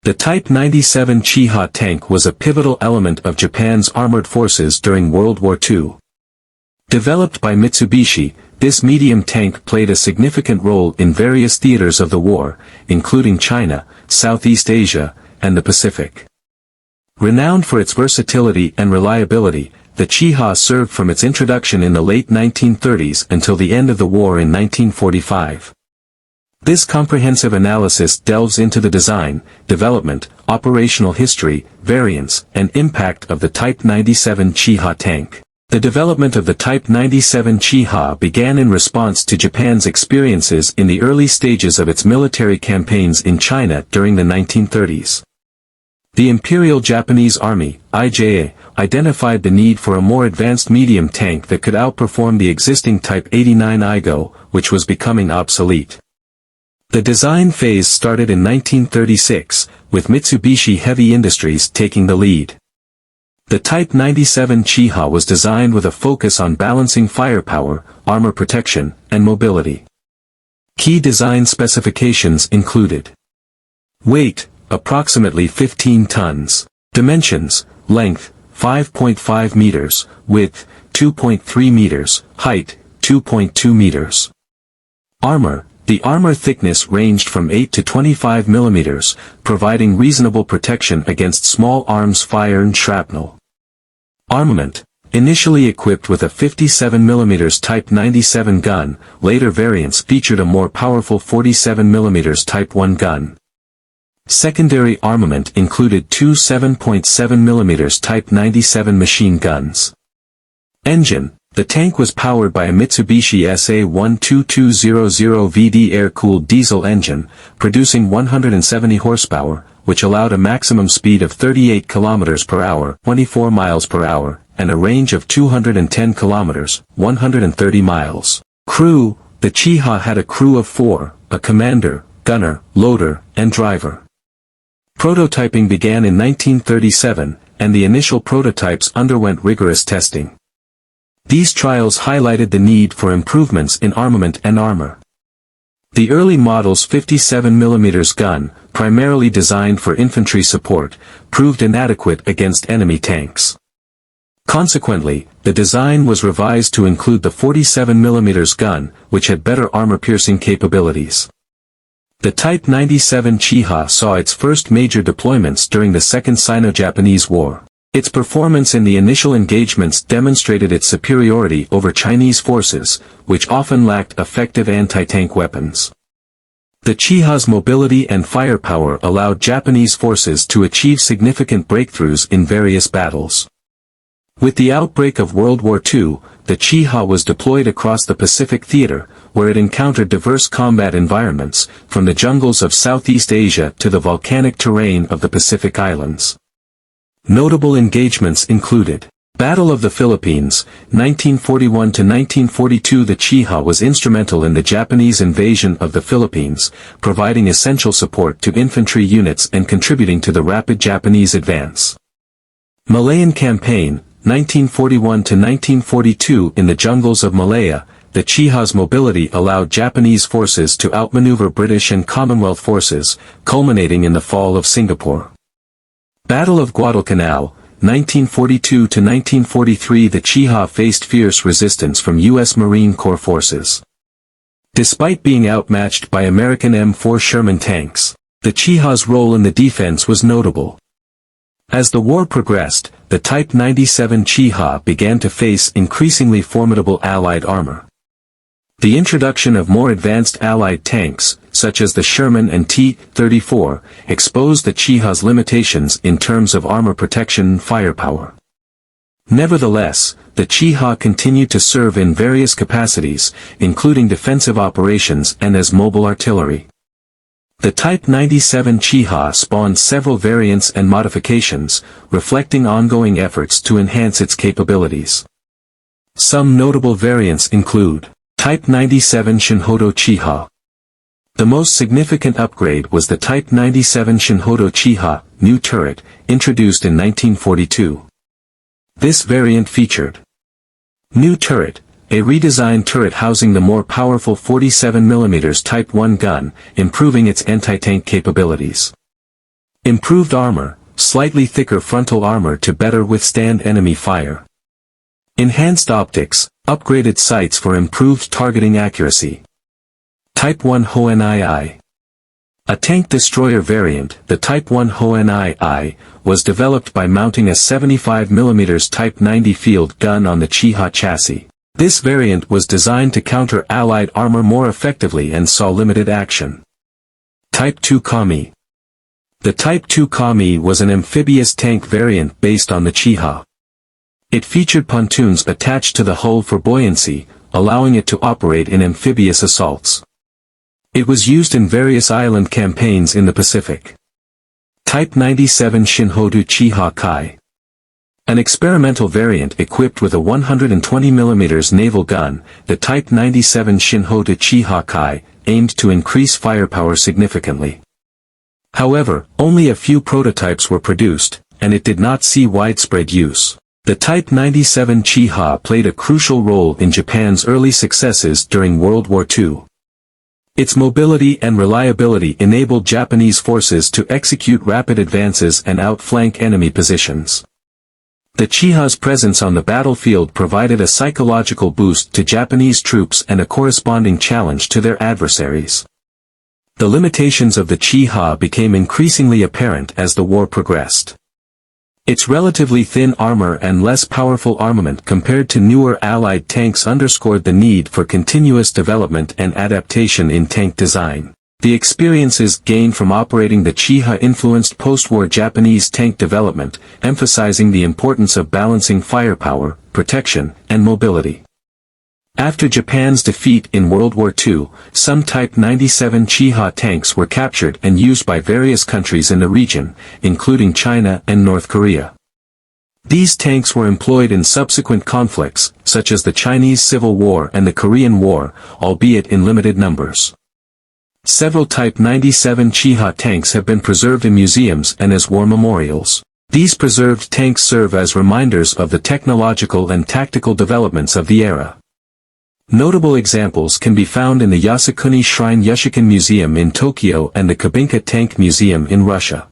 The Type 97 Chi-Ha tank was a pivotal element of Japan's armored forces during World War II. Developed by Mitsubishi, this medium tank played a significant role in various theaters of the war, including China, Southeast Asia, and the Pacific. Renowned for its versatility and reliability, the Chi-Ha served from its introduction in the late 1930s until the end of the war in 1945. This comprehensive analysis delves into the design, development, operational history, variants, and impact of the Type 97 Chi-Ha tank. The development of the Type 97 Chi-Ha began in response to Japan's experiences in the early stages of its military campaigns in China during the 1930s. The Imperial Japanese Army, IJA, identified the need for a more advanced medium tank that could outperform the existing Type 89 Igo, which was becoming obsolete. The design phase started in 1936, with Mitsubishi Heavy Industries taking the lead. The Type 97 Chi-Ha was designed with a focus on balancing firepower, armor protection, and mobility. Key design specifications included: weight, approximately 15 tons. Dimensions, length, 5.5 meters, width, 2.3 meters, height, 2.2 meters. Armor. The armor thickness ranged from 8 to 25 millimeters, providing reasonable protection against small arms fire and shrapnel. Armament. Initially equipped with a 57 mm Type 97 gun, later variants featured a more powerful 47 mm Type 1 gun. Secondary armament included two 7.7 mm Type 97 machine guns. Engine. The tank was powered by a Mitsubishi SA-12200VD air-cooled diesel engine, producing 170 horsepower, which allowed a maximum speed of 38 km per hour, 24 miles per hour, and a range of 210 km, 130 miles. Crew. The Chi-Ha had a crew of 4, a commander, gunner, loader, and driver. Prototyping began in 1937, and the initial prototypes underwent rigorous testing. These trials highlighted the need for improvements in armament and armor. The early model's 57 mm gun, primarily designed for infantry support, proved inadequate against enemy tanks. Consequently, the design was revised to include the 47 mm gun, which had better armor-piercing capabilities. The Type 97 Chi-Ha saw its first major deployments during the Second Sino-Japanese War. Its performance in the initial engagements demonstrated its superiority over Chinese forces, which often lacked effective anti-tank weapons. The Chi-Ha's mobility and firepower allowed Japanese forces to achieve significant breakthroughs in various battles. With the outbreak of World War II, the Chi-Ha was deployed across the Pacific theater, where it encountered diverse combat environments, from the jungles of Southeast Asia to the volcanic terrain of the Pacific Islands. Notable engagements included: Battle of the Philippines, 1941 to 1942. The Chi-Ha was instrumental in the Japanese invasion of the Philippines, providing essential support to infantry units and contributing to the rapid Japanese advance. Malayan Campaign, 1941 to 1942. In the jungles of Malaya, the Chi-Ha's mobility allowed Japanese forces to outmaneuver British and Commonwealth forces, culminating in the fall of Singapore. Battle of Guadalcanal, 1942 to 1943. The Chi-Ha faced fierce resistance from U.S. Marine Corps forces. Despite being outmatched by American M4 Sherman tanks, the Chi-Ha's role in the defense was notable. As the war progressed, the Type 97 Chi-Ha began to face increasingly formidable Allied armor. The introduction of more advanced Allied tanks, such as the Sherman and T-34, exposed the Chi-Ha's limitations in terms of armor protection and firepower. Nevertheless, the Chi-Ha continued to serve in various capacities, including defensive operations and as mobile artillery. The Type 97 Chi-Ha spawned several variants and modifications, reflecting ongoing efforts to enhance its capabilities. Some notable variants include Type 97 Shinhoto Chi-Ha. The most significant upgrade was the Type 97 Shinhoto Chi-Ha, new turret, introduced in 1942. This variant featured new turret, a redesigned turret housing the more powerful 47 mm Type 1 gun, improving its anti-tank capabilities. Improved armor, slightly thicker frontal armor to better withstand enemy fire. Enhanced optics, upgraded sights for improved targeting accuracy. Type 1 Honii. A tank destroyer variant, the Type 1 Honii, was developed by mounting a 75mm Type 90 field gun on the Chi-Ha chassis. This variant was designed to counter Allied armor more effectively and saw limited action. Type 2 Kami. The Type 2 Kami was an amphibious tank variant based on the Chi-Ha. It featured pontoons attached to the hull for buoyancy, allowing it to operate in amphibious assaults. It was used in various island campaigns in the Pacific. Type 97 Shinhoto Chi-Ha Kai. An experimental variant equipped with a 120mm naval gun, the Type 97 Shinhoto Chi-Ha Kai, aimed to increase firepower significantly. However, only a few prototypes were produced, and it did not see widespread use. The Type 97 Chi-Ha played a crucial role in Japan's early successes during World War II. Its mobility and reliability enabled Japanese forces to execute rapid advances and outflank enemy positions. The Chi-Ha's presence on the battlefield provided a psychological boost to Japanese troops and a corresponding challenge to their adversaries. The limitations of the Chi-Ha became increasingly apparent as the war progressed. Its relatively thin armor and less powerful armament compared to newer Allied tanks underscored the need for continuous development and adaptation in tank design. The experiences gained from operating the Chi-Ha influenced post-war Japanese tank development, emphasizing the importance of balancing firepower, protection, and mobility. After Japan's defeat in World War II, some Type 97 Chi-Ha tanks were captured and used by various countries in the region, including China and North Korea. These tanks were employed in subsequent conflicts, such as the Chinese Civil War and the Korean War, albeit in limited numbers. Several Type 97 Chi-Ha tanks have been preserved in museums and as war memorials. These preserved tanks serve as reminders of the technological and tactical developments of the era. Notable examples can be found in the Yasukuni Shrine Yushikan Museum in Tokyo and the Kubinka Tank Museum in Russia.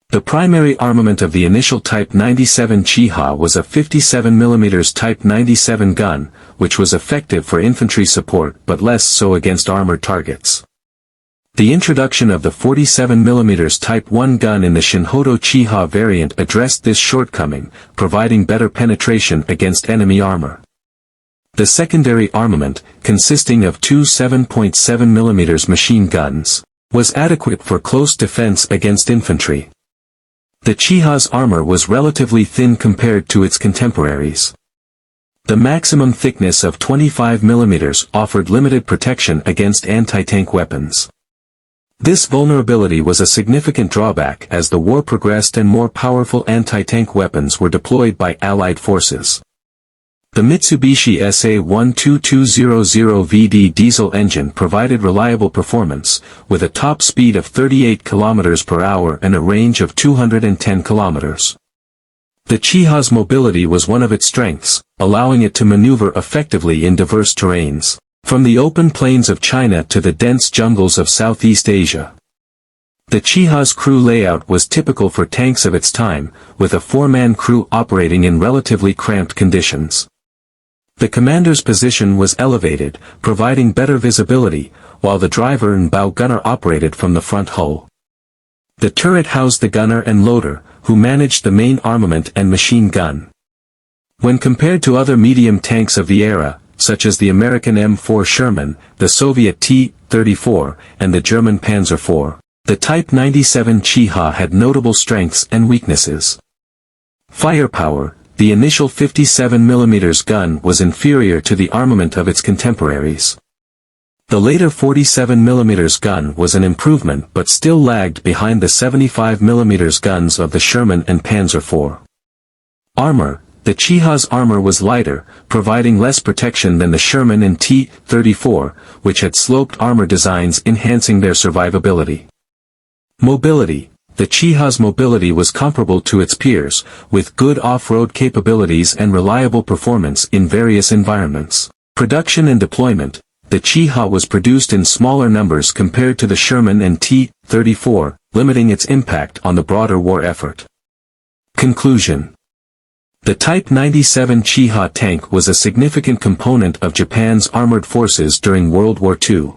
The primary armament of the initial Type 97 Chi-Ha was a 57mm Type 97 gun, which was effective for infantry support but less so against armored targets. The introduction of the 47mm Type 1 gun in the Shinhoto Chi-Ha variant addressed this shortcoming, providing better penetration against enemy armor. The secondary armament, consisting of two 7.7mm machine guns, was adequate for close defense against infantry. The Chi-Ha's armor was relatively thin compared to its contemporaries. The maximum thickness of 25mm offered limited protection against anti-tank weapons. This vulnerability was a significant drawback as the war progressed and more powerful anti-tank weapons were deployed by Allied forces. The Mitsubishi SA-12200VD diesel engine provided reliable performance, with a top speed of 38 km per hour and a range of 210 km. The Chi-Ha's mobility was one of its strengths, allowing it to maneuver effectively in diverse terrains, from the open plains of China to the dense jungles of Southeast Asia. The Chi-Ha's crew layout was typical for tanks of its time, with a four-man crew operating in relatively cramped conditions. The commander's position was elevated, providing better visibility, while the driver and bow gunner operated from the front hull. The turret housed the gunner and loader, who managed the main armament and machine gun. When compared to other medium tanks of the era, such as the American M4 Sherman, the Soviet T-34, and the German Panzer IV, the Type 97 Chi-Ha had notable strengths and weaknesses. Firepower. The initial 57mm gun was inferior to the armament of its contemporaries. The later 47mm gun was an improvement but still lagged behind the 75mm guns of the Sherman and Panzer IV. Armor. The Chi-Ha's armor was lighter, providing less protection than the Sherman and T-34, which had sloped armor designs enhancing their survivability. Mobility. The Chi-Ha's mobility was comparable to its peers, with good off-road capabilities and reliable performance in various environments. Production and deployment. The Chi-Ha was produced in smaller numbers compared to the Sherman and T-34, limiting its impact on the broader war effort. Conclusion. The Type 97 Chi-Ha tank was a significant component of Japan's armored forces during World War II.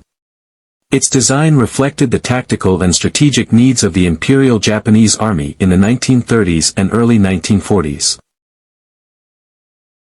Its design reflected the tactical and strategic needs of the Imperial Japanese Army in the 1930s and early 1940s.